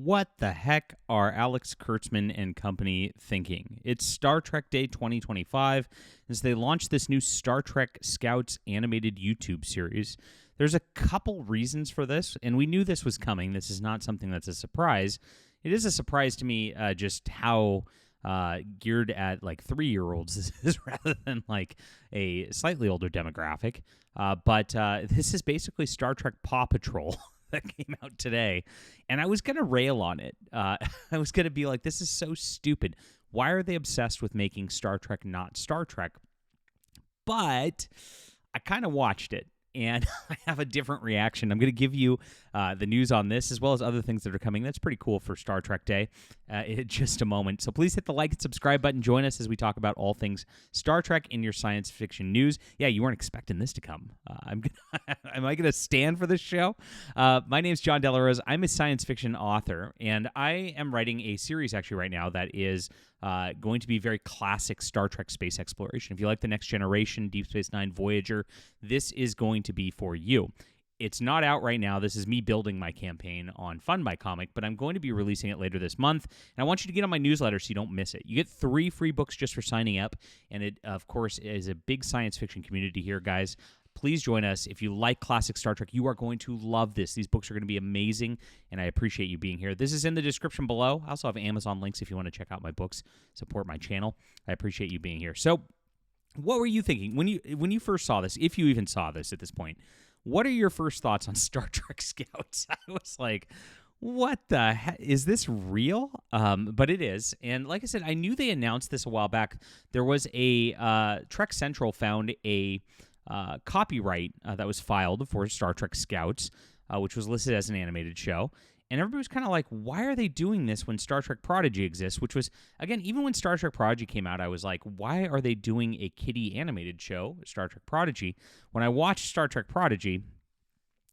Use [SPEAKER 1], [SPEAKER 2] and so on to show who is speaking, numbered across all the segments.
[SPEAKER 1] What the heck are Alex Kurtzman and company thinking? It's Star Trek Day 2025 as they launch this new Star Trek Scouts animated YouTube series. There's a couple reasons for this, and we knew this was coming. This is not something that's a surprise. It is a surprise to me just how geared at like 3-year-olds this is rather than like a slightly older demographic. But this is basically Star Trek Paw Patrol. That came out today, and I was going to rail on it. I was going to be like, this is so stupid. Why are they obsessed with making Star Trek not Star Trek? But I kind of watched it, and I have a different reaction. I'm going to give you the news on this as well as other things that are coming. That's pretty cool for Star Trek Day in just a moment. So please hit the like and subscribe button. Join us as we talk about all things Star Trek in your science fiction news. Yeah, you weren't expecting this to come. Am I going to stand for this show? My name's John Delarose. I'm a science fiction author, and I am writing a series actually right now that is going to be very classic Star Trek space exploration. If you like The Next Generation, Deep Space Nine, Voyager, this is going to be for you. It's not out right now. This is me building my campaign on Fund My Comic, but I'm going to be releasing it later this month, and I want you to get on my newsletter so you don't miss it. You get 3 free books just for signing up, and it, of course, is a big science fiction community here, guys. Please join us. If you like classic Star Trek, you are going to love this. These books are going to be amazing, and I appreciate you being here. This is in the description below. I also have Amazon links if you want to check out my books, support my channel. I appreciate you being here. So what were you thinking when you first saw this, if you even saw this at this point? What are your first thoughts on Star Trek Scouts? I was like, what the heck? Is this real? But it is. And like I said, I knew they announced this a while back. There was a Trek Central found a copyright that was filed for Star Trek Scouts, which was listed as an animated show. And everybody was kind of like, why are they doing this when Star Trek Prodigy exists? Which was, again, even when Star Trek Prodigy came out, I was like, why are they doing a kiddie animated show, Star Trek Prodigy? When I watched Star Trek Prodigy,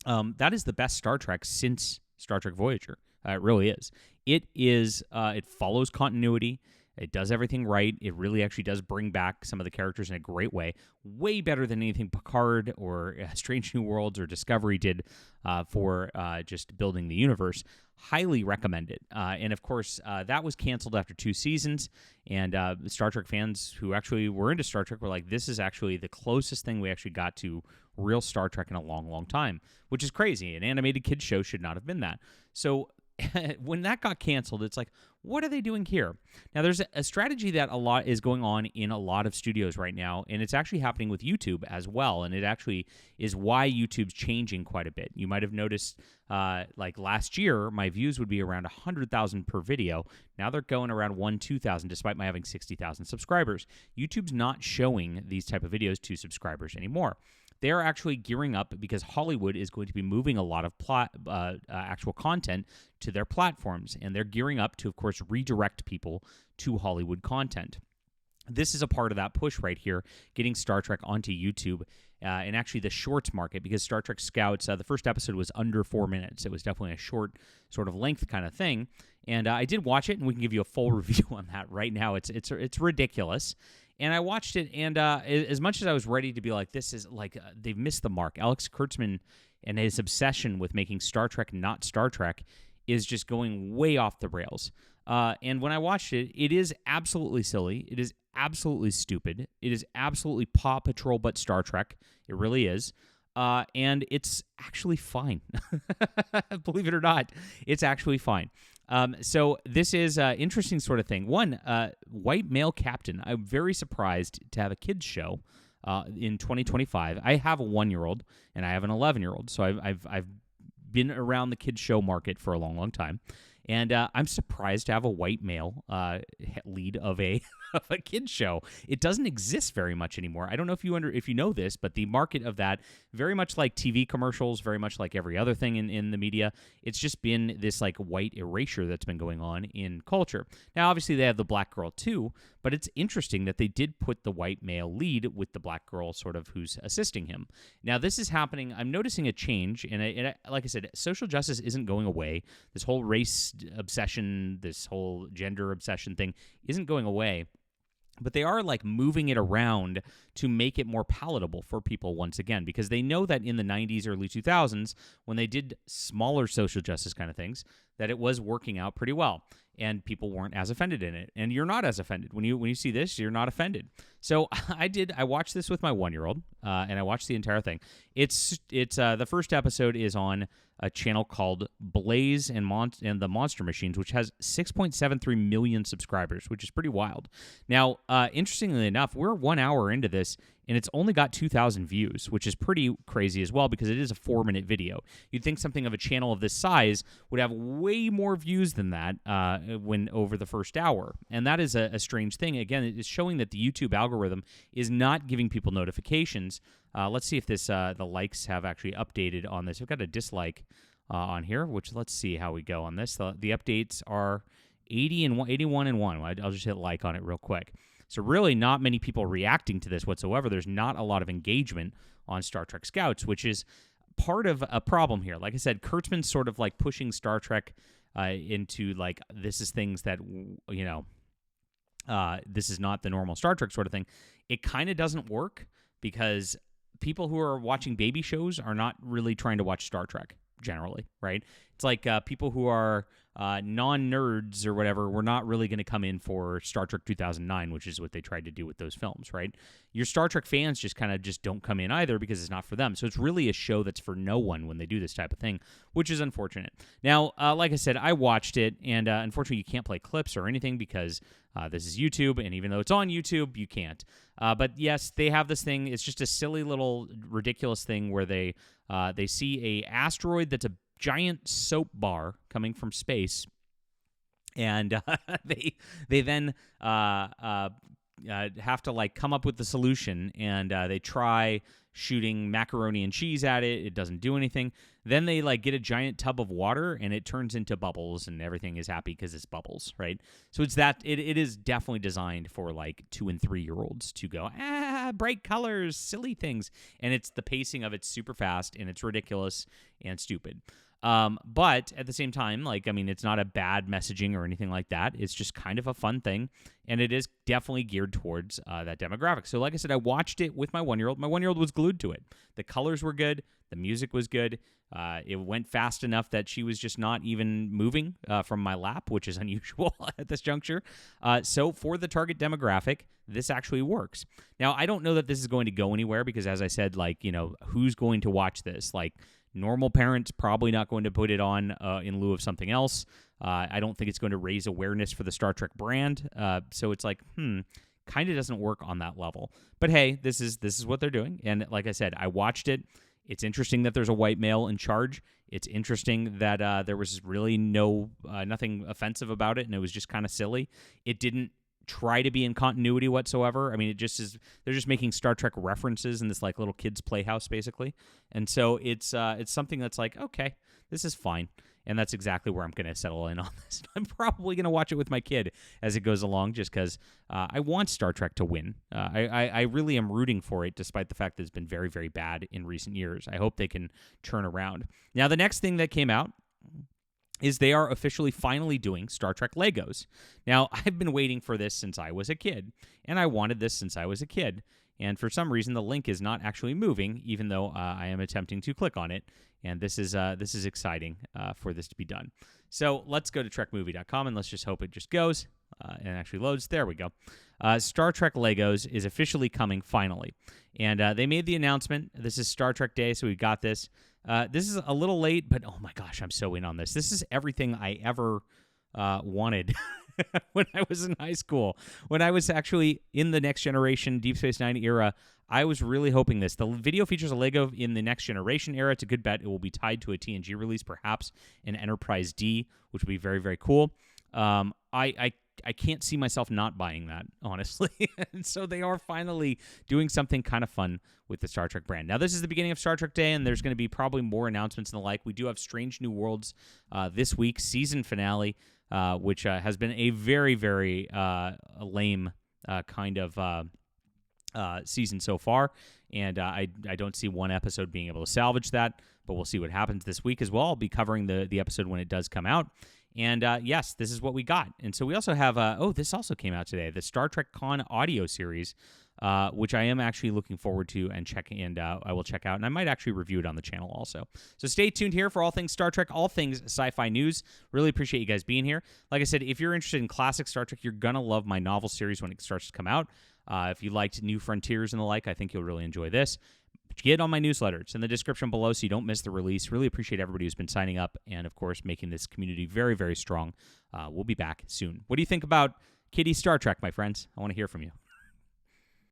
[SPEAKER 1] that is the best Star Trek since Star Trek Voyager. It really is. It follows continuity. It does everything right. It really actually does bring back some of the characters in a great way. Way better than anything Picard or Strange New Worlds or Discovery did for just building the universe. Highly recommend it. And of course, that was canceled after 2 seasons. And Star Trek fans who actually were into Star Trek were like, this is actually the closest thing we actually got to real Star Trek in a long, long time, which is crazy. An animated kids show should not have been that. So when that got canceled, it's like, what are they doing here? Now, there's a strategy that a lot is going on in a lot of studios right now, and it's actually happening with YouTube as well, and it actually is why YouTube's changing quite a bit. You might have noticed, like last year, my views would be around 100,000 per video. Now they're going around 2,000, despite my having 60,000 subscribers. YouTube's not showing these type of videos to subscribers anymore. They are actually gearing up because Hollywood is going to be moving a lot of actual content to their platforms, and they're gearing up to, of course, redirect people to Hollywood content. This is a part of that push right here, getting Star Trek onto YouTube and actually the shorts market, because Star Trek Scouts, the first episode was under 4 minutes. It was definitely a short sort of length kind of thing, and I did watch it, and we can give you a full review on that right now. It's ridiculous. And I watched it, and as much as I was ready to be like, this is like, they've missed the mark. Alex Kurtzman and his obsession with making Star Trek not Star Trek is just going way off the rails. And when I watched it, it is absolutely silly. It is absolutely stupid. It is absolutely Paw Patrol but Star Trek. It really is. And it's actually fine. Believe it or not, it's actually fine. So this is an interesting sort of thing. One, white male captain. I'm very surprised to have a kids show in 2025. I have a 1-year-old and I have an 11-year-old, so I've been around the kids show market for a long, long time. And I'm surprised to have a white male lead of a of a kids show. It doesn't exist very much anymore. I don't know if you know this, but the market of that, very much like TV commercials, very much like every other thing in the media, it's just been this like white erasure that's been going on in culture. Now, obviously, they have the black girl too, but it's interesting that they did put the white male lead with the black girl sort of who's assisting him. Now, this is happening. I'm noticing a change, and like I said, social justice isn't going away. This whole race obsession, this whole gender obsession thing isn't going away. But they are like moving it around to make it more palatable for people once again, because they know that in the 90s, early 2000s, when they did smaller social justice kind of things, that it was working out pretty well, and people weren't as offended in it. And you're not as offended when you see this. You're not offended. So I watched this with my 1-year-old, and I watched the entire thing. It's the first episode is on a channel called Blaze and the Monster Machines, which has 6.73 million subscribers, which is pretty wild. Now, interestingly enough, we're 1 hour into this, and it's only got 2,000 views, which is pretty crazy as well because it is a 4-minute video. You'd think something of a channel of this size would have way more views than that when over the first hour, and that is a strange thing. Again, it's showing that the YouTube algorithm is not giving people notifications. Let's see if the likes have actually updated on this. We've got a dislike on here, which let's see how we go on this. The updates are 81 and 1. I'll just hit like on it real quick. So really not many people reacting to this whatsoever. There's not a lot of engagement on Star Trek Scouts, which is part of a problem here. Like I said, Kurtzman's sort of like pushing Star Trek into like, this is things that, this is not the normal Star Trek sort of thing. It kind of doesn't work because people who are watching baby shows are not really trying to watch Star Trek generally, right? It's like people who are non-nerds or whatever, we're not really going to come in for Star Trek 2009, which is what they tried to do with those films, right? Your Star Trek fans just kind of just don't come in either because it's not for them. So it's really a show that's for no one when they do this type of thing, which is unfortunate. Now, like I said, I watched it, and unfortunately you can't play clips or anything because this is YouTube, and even though it's on YouTube, you can't. But yes, they have this thing. It's just a silly little ridiculous thing where they see a asteroid that's a giant soap bar coming from space, and they then have to like come up with the solution, and they try shooting macaroni and cheese at it. It doesn't do anything. Then they like get a giant tub of water, and it turns into bubbles, and everything is happy because it's bubbles, right? So it's that it is definitely designed for like 2 and 3-year-olds to go bright colors, silly things, and it's the pacing of it's super fast, and it's ridiculous and stupid. But at the same time, like, I mean, it's not a bad messaging or anything like that. It's just kind of a fun thing, and it is definitely geared towards that demographic. So like I said, I watched it with my 1-year-old. My 1-year-old was glued to it. The colors were good. The music was good. It went fast enough that she was just not even moving from my lap, which is unusual at this juncture. So for the target demographic, this actually works. Now, I don't know that this is going to go anywhere because, as I said, like, who's going to watch this? Like, normal parents probably not going to put it on in lieu of something else. I don't think it's going to raise awareness for the Star Trek brand. So it's like, kind of doesn't work on that level. But hey, this is what they're doing. And like I said, I watched it. It's interesting that there's a white male in charge. It's interesting that there was really nothing offensive about it, and it was just kind of silly. It didn't try to be in continuity whatsoever. I mean, it just is. They're just making Star Trek references in this like little kids' playhouse, basically. And so it's something that's like, okay, this is fine. And that's exactly where I'm going to settle in on this. I'm probably going to watch it with my kid as it goes along just because I want Star Trek to win. I really am rooting for it, despite the fact that it's been very, very bad in recent years. I hope they can turn around. Now, the next thing that came out is they are officially finally doing Star Trek Legos. Now, I've been waiting for this since I was a kid, and I wanted this since I was a kid. And for some reason, the link is not actually moving, even though I am attempting to click on it. And this is exciting for this to be done. So let's go to trekmovie.com, and let's just hope it just goes and actually loads. There we go. Star Trek Legos is officially coming finally. And they made the announcement. This is Star Trek Day, so we got this. This is a little late, but oh my gosh, I'm so in on this. This is everything I ever wanted when I was in high school. When I was actually in the Next Generation Deep Space Nine era, I was really hoping this. The video features a Lego in the Next Generation era. It's a good bet. It will be tied to a TNG release, perhaps an Enterprise D, which would be very, very cool. I can't see myself not buying that, honestly. And so they are finally doing something kind of fun with the Star Trek brand. Now, this is the beginning of Star Trek Day, and there's going to be probably more announcements and the like. We do have Strange New Worlds this week, season finale, which has been a very, very lame kind of season so far. And I don't see one episode being able to salvage that, but we'll see what happens this week as well. I'll be covering the episode when it does come out. And yes, this is what we got. And so we also have, this also came out today, the Star Trek Con audio series. which I am actually looking forward to and I will check out, and I might actually review it on the channel also. So stay tuned here for all things Star Trek, all things sci-fi news. Really appreciate you guys being here. Like I said, if you're interested in classic Star Trek, you're gonna love my novel series when it starts to come out. If you liked New Frontiers and the like, I think you'll really enjoy this. But get on my newsletter. It's in the description below so you don't miss the release. Really appreciate everybody who's been signing up and, of course, making this community very, very strong. We'll be back soon. What do you think about Kitty Star Trek, my friends? I want to hear from you.